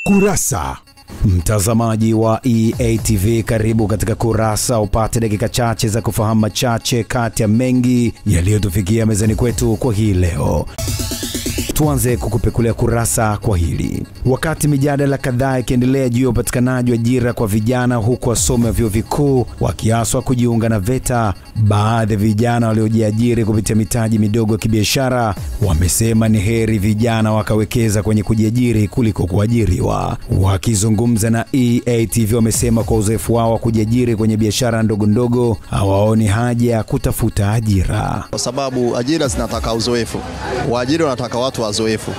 Kurasa. Mtazamaji wa EATV, karibu katika Kurasa, upate dakika chache za kufahamu machache kati ya mengi yaliyotufikia mezani kwetu kwa hii leo. Tuanze kukupekulia kurasa kwa hili. Wakati mijadala kadhaa ikiendelea juu ya upatikanaji wa ajira kwa vijana, huku wasomi wa vyuo vikuu wakiaswa kujiunga na VETA, baadhi ya vijana waliojiajiri kupitia mitaji midogo ya kibiashara wamesema ni heri vijana wakawekeza kwenye kujiajiri kuliko kuajiriwa. Wakizungumza na EATV, wamesema kwa uzoefu wao wa kujiajiri kwenye biashara ndogo ndogo hawaoni haja ya kutafuta ajira, kwa sababu ajira zinataka uzoefu. Waajiri wanataka watu wazoefu,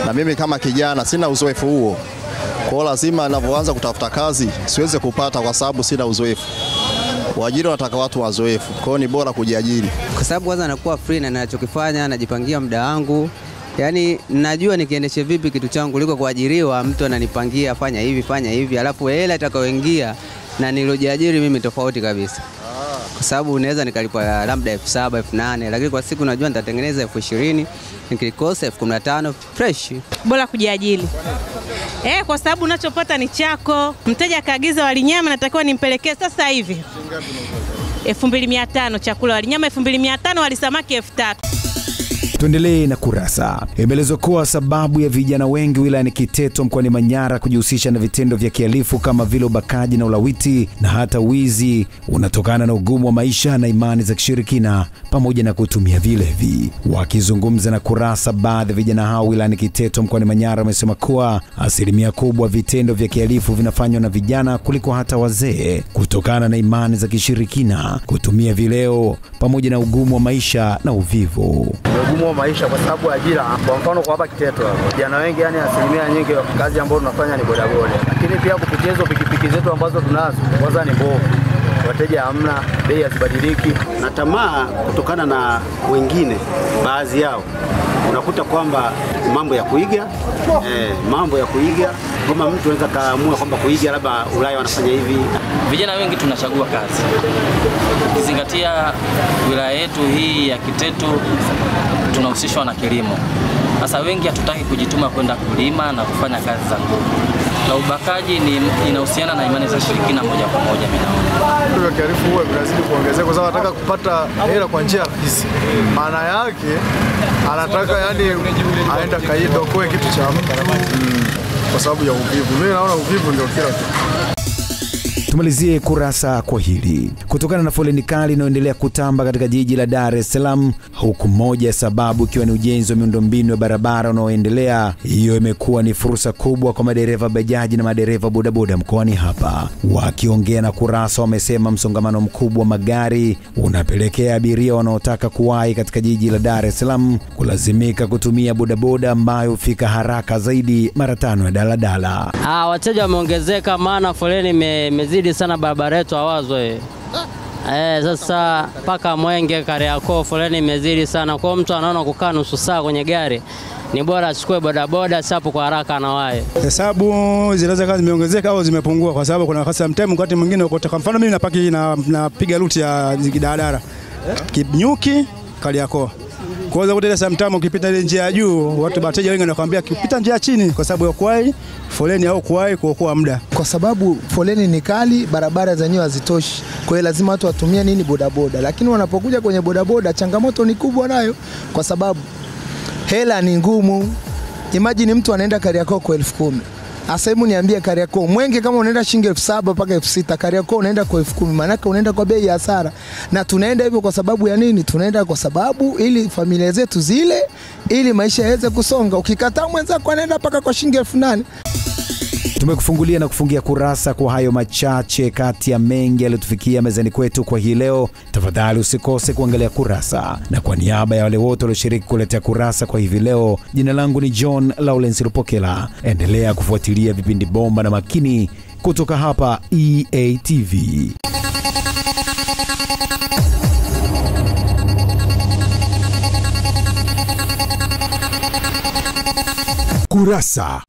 na mimi kama kijana sina uzoefu huo. Kwa lazima ninapoanza kutafuta kazi siweze kupata kwa sababu sina uzoefu. Waajiri wanataka watu wazoefu, kwa hiyo ni bora kujiajiri. Kwa sababu kwanza nakuwa free na ninachokifanya najipangia muda wangu. Yaani najua nikiendeshe vipi kitu changu kuliko kuajiriwa mtu ananipangia fanya hivi, alafu hela itakayoingia na nilojiajiri mimi tofauti kabisa. Kwa sababu unaweza nikalipwa labda 7,000, 8,000, lakini kwa siku najua nitatengeneza 20,000, nikikosa 15,000 fresh. Bora kujiajiri. Kwa sababu unachopata ni chako. Mteja kaagiza wali nyama, natakiwa nimpelekee sasa hivi 2,500 chakula, wali nyama 2,500, wali samaki 3,000. Tuendelee na Kurasa. Imeelezwa kuwa sababu ya vijana wengi wilayani Kiteto mkoani Manyara kujihusisha na vitendo vya kihalifu kama vile ubakaji na ulawiti na hata wizi unatokana na ugumu wa maisha na imani za kishirikina pamoja na kutumia vilevi. Wakizungumza na Kurasa, baadhi ya vijana hao wilayani Kiteto mkoani Manyara wamesema kuwa asilimia kubwa vitendo vya kihalifu vinafanywa na vijana kuliko hata wazee kutokana na imani za kishirikina, kutumia vileo pamoja na ugumu wa maisha na uvivu. Ugumu wa maisha kwa sababu ajira, kwa mfano kwa hapa Kiteto vijana wengi, yani asilimia nyingi ya kazi ambayo tunafanya ni bodaboda, lakini pia kupitia hizo pikipiki zetu ambazo tunazo kwanza ni mbovu, wateja hamna, bei hazibadiliki na tamaa kutokana na wengine baadhi yao. Unakuta kwamba mambo ya kuiga kama mtu anaweza kaamua kwamba kuiga labda Ulaya wanafanya hivi. Vijana wengi tunachagua kazi. Ukizingatia wilaya yetu hii ya Kiteto tunahusishwa na kilimo. Sasa wengi hatutaki kujituma kwenda kulima na kufanya kazi za nguvu. Na ubakaji inahusiana na imani za shirikina moja kwa moja mimi naona. Ndio karifu huwa vinazidi kuongezeka kwa sababu anataka kupata hela kwa njia rahisi. Maana yake anataka aenda kaiba kwa kitu cha mtu kwa sababu ya uvivu. Mimi naona uvivu ndio kila kitu. Tumalizie Kurasa kwa hili. Kutokana na foleni kali inayoendelea kutamba katika jiji la Dar es Salaam, huku moja ya sababu ikiwa ni ujenzi wa miundombinu ya barabara unaoendelea, hiyo imekuwa ni fursa kubwa kwa madereva bajaji na madereva bodaboda mkoani hapa. Wakiongea na Kurasa, wamesema msongamano mkubwa wa magari unapelekea abiria wanaotaka kuwahi katika jiji la Dar es Salaam kulazimika kutumia bodaboda ambayo hufika haraka zaidi mara 5 ya daladala. Wateja wameongezeka maana foleni imezidi sana barabara yetu Awazwe. Sasa paka Mwenge Kariakoo foleni imezidi sana. Kwa mtu anaona kukaa nusu saa kwenye gari, ni bora achukue bodaboda sapo kwa haraka anawahi. Hesabu zinaweza kazi zimeongezeka au zimepungua kwa sababu kuna sometime wakati mwingine kwa mfano mimi napaki napiga ruti ya daladala Kinyuki Kariakoo. Kwa sababu ile sometime ukipita ile njia ya juu watu wateja wengi wanakuambia kupita njia chini kwa sababu ya kuwahi foleni au kuwahi kuokoa muda. Kwa sababu foleni ni kali, barabara zenyewe hazitoshi. Kwa hiyo lazima watu watumie bodaboda. Lakini wanapokuja kwenye bodaboda changamoto ni kubwa nayo kwa sababu hela ni ngumu. Imagine mtu anaenda Kariakoo kwa 10,000. Asa hebu niambie Kariakoo Mwenge kama unaenda shilingi 7,000 mpaka 6,000, Kariakoo unaenda kwa 10,000, maana unaenda kwa bei ya hasara. Na tunaenda hivyo kwa sababu ya nini? Tunaenda kwa sababu ili familia zetu zile, ili maisha yaweze kusonga. Ukikataa mwenzako anaenda mpaka kwa shilingi 8,000. Tumekufungulia na kufungia Kurasa kwa hayo machache kati ya mengi yaliyotufikia mezani kwetu kwa hii leo. Tafadhali usikose kuangalia Kurasa, na kwa niaba ya wale wote walioshiriki kuletea Kurasa kwa hivi leo, jina langu ni John Lawrence Rupokela. Endelea kufuatilia vipindi bomba na makini kutoka hapa EATV. Kurasa.